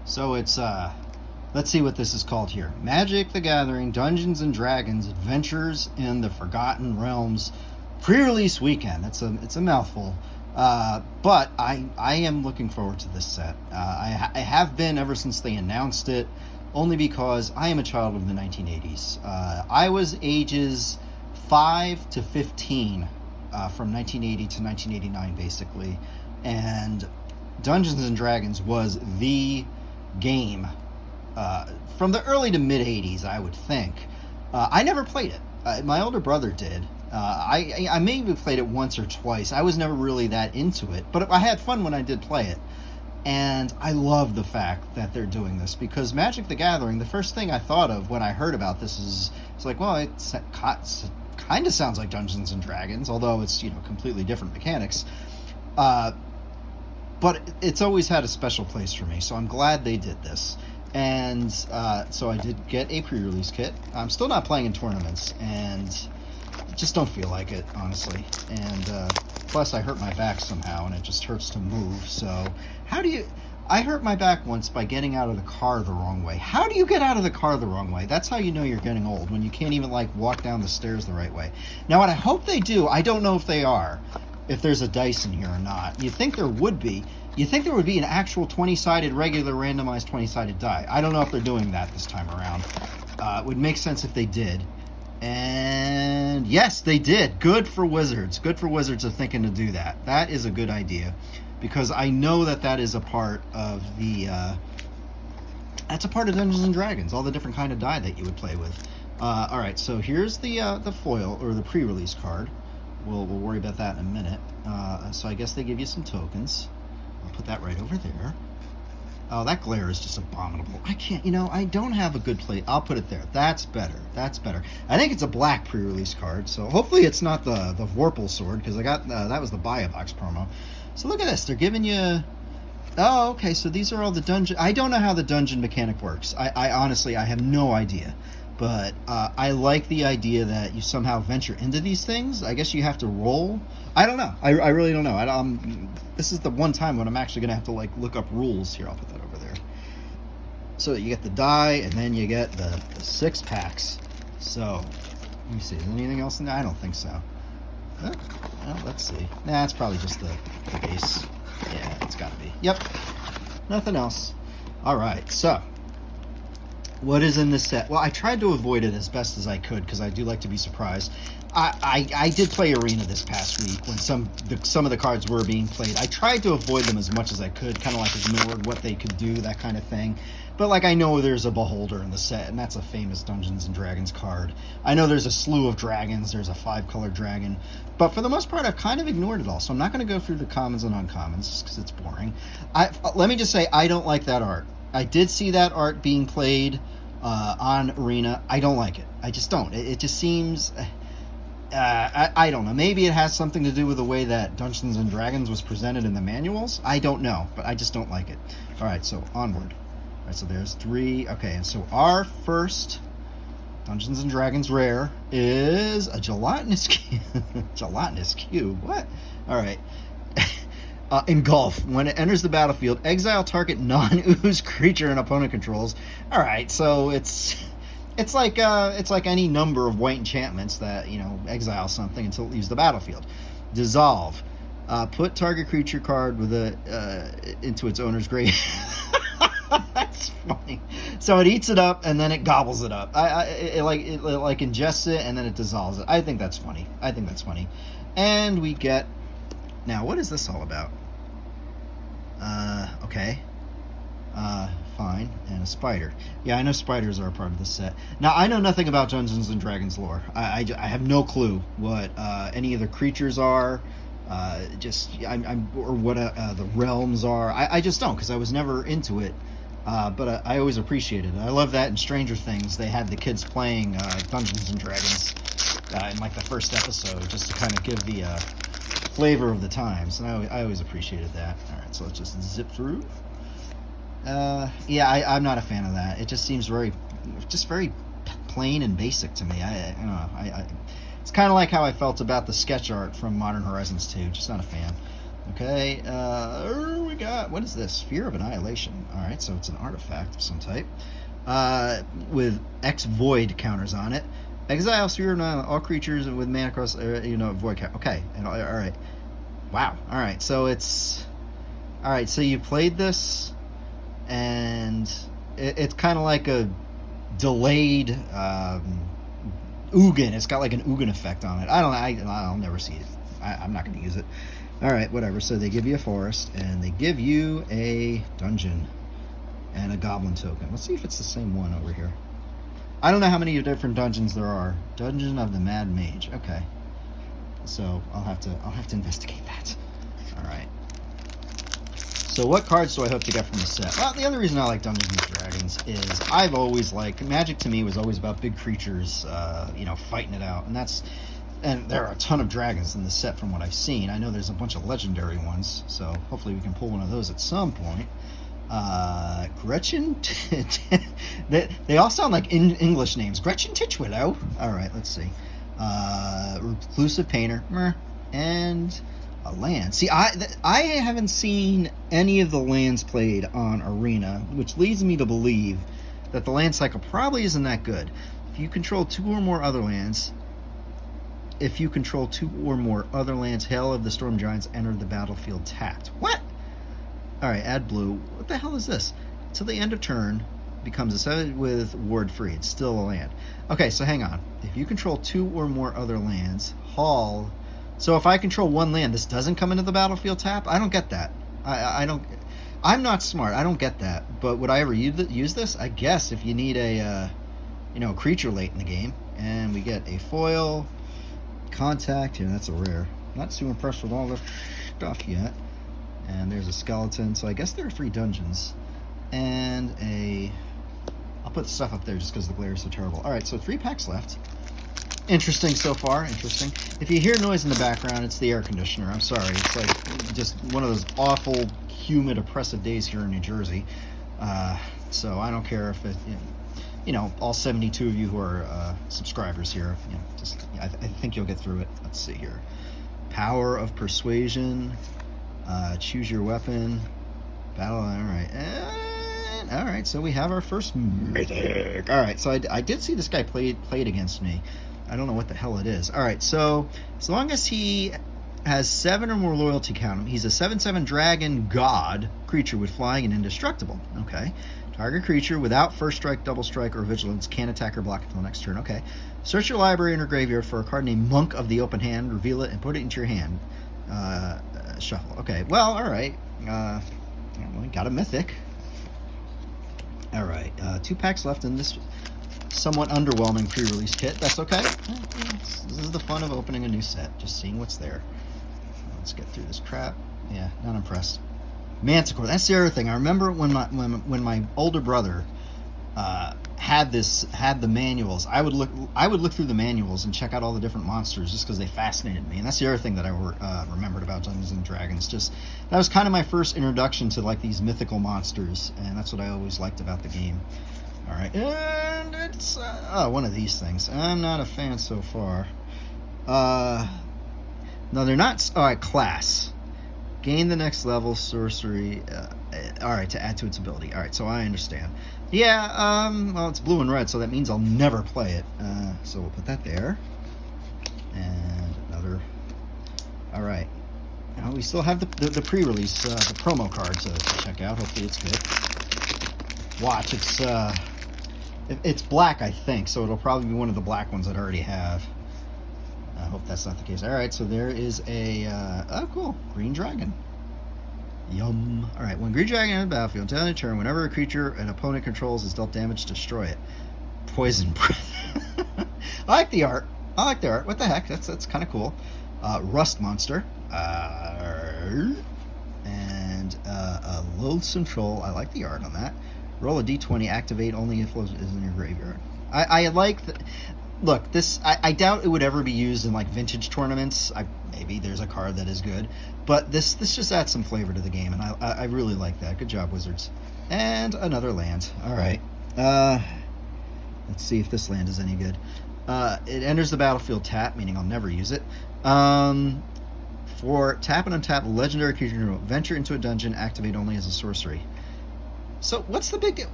So it's let's see what this is called here. Magic the Gathering Dungeons and Dragons Adventures in the Forgotten Realms pre-release weekend. It's a mouthful. But I am looking forward to this set. I have been ever since they announced it, only because I am a child of the 1980s. I was ages 5 to 15 from 1980 to 1989, basically. And Dungeons and Dragons was the game from the early to mid 80s, I would think. I never played it. My older brother did. I maybe played it once or twice. I was never really that into it, but I had fun when I did play it. And I love the fact that they're doing this, because Magic the Gathering, the first thing I thought of when I heard about this is, it's like, well, it kind of sounds like Dungeons and Dragons, although it's, completely different mechanics. But it's always had a special place for me, so I'm glad they did this. And so I did get a pre-release kit. I'm still not playing in tournaments, and just don't feel like it, honestly. And plus I hurt my back somehow, and it just hurts to move. So I hurt my back once by getting out of the car the wrong way. How do you get out of the car the wrong way? That's how you know you're getting old, when you can't even walk down the stairs the right way. Now what I hope they do, I don't know if they are, if there's a dice in here or not. You'd think there would be. You'd think there would be an actual 20-sided, regular, randomized 20-sided die. I don't know if they're doing that this time around. It would make sense if they did. And yes, they did. Good for Wizards. Good for Wizards of thinking to do that. That is a good idea, because I know that is a part of the... that's a part of Dungeons and Dragons, all the different kind of die that you would play with. All right, so here's the foil, or the pre-release card. We'll worry about that in a minute. So I guess they give you some tokens. I'll put that right over there. Oh, that glare is just abominable. I can't, I don't have a good plate. I'll put it there. That's better. That's better. I think it's a black pre-release card, so hopefully it's not the Vorpal sword, because I got, that was the Buy-A-Box promo. So look at this. They're giving you... Oh, okay, so these are all the dungeon... I don't know how the dungeon mechanic works. I honestly, I have no idea. But I like the idea that you somehow venture into these things. I guess you have to roll. I don't know. I really don't know. This is the one time when I'm actually going to have to look up rules. Here, I'll put that over there. So you get the die, and then you get the 6 packs. So, let me see. Is there anything else in there? I don't think so. Well, let's see. Nah, it's probably just the base. Yeah, it's got to be. Yep. Nothing else. All right, so... what is in this set? Well, I tried to avoid it as best as I could, because I do like to be surprised. I did play Arena this past week when some of the cards were being played. I tried to avoid them as much as I could, kind of ignored what they could do, that kind of thing. But I know there's a Beholder in the set, and that's a famous Dungeons and Dragons card. I know there's a slew of dragons. There's a 5-color dragon. But for the most part, I've kind of ignored it all. So I'm not going to go through the commons and uncommons, because it's boring. Let me just say, I don't like that art. I did see that art being played on Arena. I don't like it. I just don't. It just seems... I don't know. Maybe it has something to do with the way that Dungeons and Dragons was presented in the manuals. I don't know, but I just don't like it. All right, so onward. All right, so there's 3. Okay, and so our first Dungeons and Dragons rare is a gelatinous cube. Gelatinous cube? What? All right. Engulf. When it enters the battlefield, exile target non-ooze creature an opponent controls. All right, so it's like any number of white enchantments that exile something until it leaves the battlefield. Dissolve. Put target creature card with into its owner's grave. That's funny. So it eats it up and then it gobbles it up. It ingests it and then it dissolves it. I think that's funny. And we get... Now, what is this all about? Okay. Fine. And a spider. Yeah, I know spiders are a part of this set. Now, I know nothing about Dungeons and Dragons lore. I have no clue what any of the creatures are, or what the realms are. I just don't, because I was never into it. But I always appreciated it. I love that in Stranger Things, they had the kids playing Dungeons and Dragons in the first episode, just to kind of give the flavor of the times, and I always appreciated that. All right, so let's just zip through. Yeah, I'm not a fan of that. It just seems very plain and basic to me. I don't know. It's kind of like how I felt about the sketch art from Modern Horizons 2. Just not a fan. Okay, we got, what is this? Fear of Annihilation. All right, so it's an artifact of some type with X void counters on it. Exile sphere of island, all creatures with mana cross, void count. Okay, and all right. Wow. All right, so it's all right. So you played this, and it's kind of like a delayed Ugin. It's got like an Ugin effect on it. I don't know. I'll never see it. I'm not going to use it. All right, whatever. So they give you a forest, and they give you a dungeon and a goblin token. Let's see if it's the same one over here. I don't know how many different dungeons there are. Dungeon of the Mad Mage. Okay. So I'll have to investigate that. All right. So what cards do I hope to get from the set? Well, the other reason I like Dungeons and Dragons is I've always liked Magic. To me was always about big creatures, fighting it out, and there are a ton of dragons in the set from what I've seen. I know there's a bunch of legendary ones, so hopefully we can pull one of those at some point. Gretchen, they all sound like English names. Gretchen Titchwillow. All right, let's see. Reclusive Painter, and a land. See, I haven't seen any of the lands played on Arena, which leads me to believe that the land cycle probably isn't that good. If you control two or more other lands, Hail of the Storm Giants enter the battlefield tapped. What? All right, add blue. What the hell is this? Till the end of turn, becomes a 7 with ward free. It's still a land. Okay, so hang on. If you control two or more other lands, haul. So if I control one land, this doesn't come into the battlefield tap? I don't get that. I don't. I'm not smart. I don't get that. But would I ever use this? I guess if you need a creature late in the game, and we get a foil, contact. Here, that's a rare. Not too impressed with all this stuff yet. And there's a skeleton. So I guess there are 3 dungeons, and I'll put the stuff up there just because the glare is so terrible. All right, so 3 packs left. Interesting so far. Interesting. If you hear noise in the background, it's the air conditioner. I'm sorry. It's like just one of those awful, humid, oppressive days here in New Jersey. So I don't care if it, all 72 of you who are subscribers here. I think you'll get through it. Let's see here. Power of Persuasion. Choose your weapon. Battle. All right. All right. So we have our first mythic. All right. So I did see this guy played against me. I don't know what the hell it is. All right, so as long as he has 7 or more loyalty count, he's a 7/7 dragon god creature with flying and indestructible. Okay. Target creature without first strike, double strike, or vigilance can't attack or block until next turn. Okay. Search your library and or graveyard for a card named Monk of the Open Hand, reveal it, and put it into your hand. Shuffle. Okay, well, all right. Got a mythic. All right, 2 packs left in this somewhat underwhelming pre-release kit. That's okay. This is the fun of opening a new set, just seeing what's there. Let's get through this crap. Yeah, not impressed. Manticore. That's the other thing. I remember when my older brother had the manuals. I would look through the manuals and check out all the different monsters just because they fascinated me. And that's the other thing that I remembered about Dungeons and Dragons. Just that was kind of my first introduction to like these mythical monsters, and that's what I always liked about the game. All right, and it's one of these things. I'm not a fan so far. No, they're not. All right, class. Gain the next level sorcery. All right, to add to its ability. All right, so I understand. Yeah, well, it's blue and red, so that means I'll never play it. So we'll put that there. And another. All right. Now we still have the pre-release, the promo card to check out. Hopefully it's good. Watch, it's black, I think, so it'll probably be one of the black ones that I already have. I hope that's not the case. All right, so there is a cool green dragon. Yum. All right, when green dragon on the battlefield, until end of turn, whenever a creature an opponent controls is dealt damage, destroy it. Poison breath. I like the art. What the heck? That's kind of cool. Rust monster. And a loathsome troll. I like the art on that. Roll a d20. Activate only if it is in your graveyard. I like the. Look, this. I doubt it would ever be used in like vintage tournaments. Maybe there's a card that is good, but this just adds some flavor to the game, and I really like that. Good job, Wizards. And another land. All right. Let's see if this land is any good. It enters the battlefield tap, meaning I'll never use it. For tap and untap legendary creature, venture into a dungeon, activate only as a sorcery. So what's the big...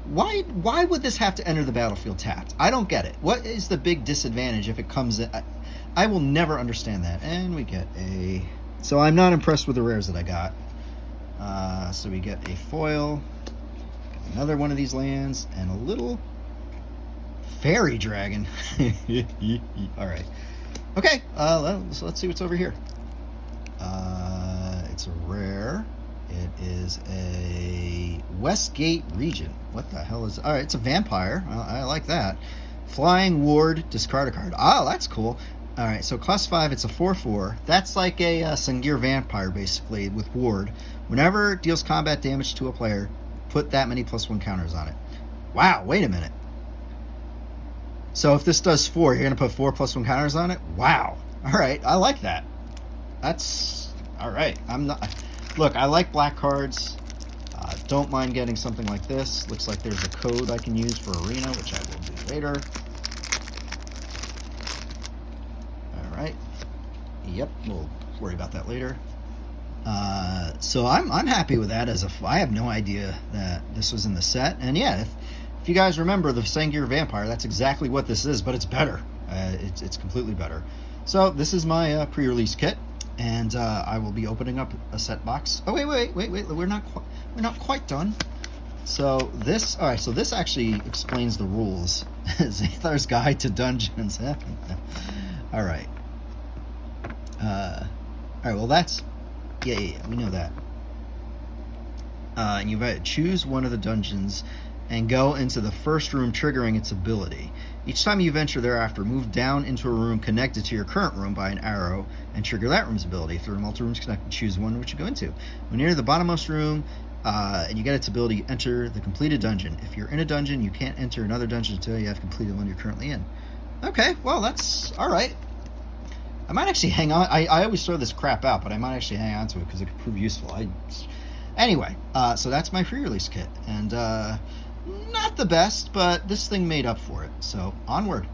Why would this have to enter the battlefield tapped? I don't get it. What is the big disadvantage if it comes in? I will never understand that. And we get a... So I'm not impressed with the rares that I got. So we get a foil, another one of these lands, and a little fairy dragon. All right. Okay, so let's see what's over here. It's a rare. It is a Westgate Region. What the hell is... All right, it's a vampire. I like that. Flying Ward, discard a card. Oh, that's cool. All right, so cost 5, it's a 4/4. That's like a Sengir Vampire, basically, with Ward. Whenever it deals combat damage to a player, put that many +1 counters on it. Wow, wait a minute. So if this does 4, you're going to put 4 +1 counters on it? Wow. All right, I like that. That's... All right. I'm not... Look, I like black cards. Don't mind getting something like this. Looks like there's a code I can use for Arena, which I will do later. All right. Yep, we'll worry about that later. So I'm happy with that. I have no idea that this was in the set. And yeah, if you guys remember the Sengir Vampire, that's exactly what this is, but it's better. It's completely better. So this is my pre-release kit. And I will be opening up a set box. Oh wait! We're not quite done. So this, all right. So this actually explains the rules. Zathar's Guide to Dungeons. All right. All right. Well, that's yeah. We know that. And you choose one of the dungeons and go into the first room, triggering its ability. Each time you venture thereafter, move down into a room connected to your current room by an arrow and trigger that room's ability. If there are multiple rooms connected, choose one which you go into. When you're in the bottommost room and you get its ability, enter the completed dungeon. If you're in a dungeon, you can't enter another dungeon until you have completed the one you're currently in. Okay, well, that's all right. I might actually hang on. I always throw this crap out, but I might actually hang on to it because it could prove useful. Anyway, so that's my pre-release kit. And... not the best, but this thing made up for it. So, onward.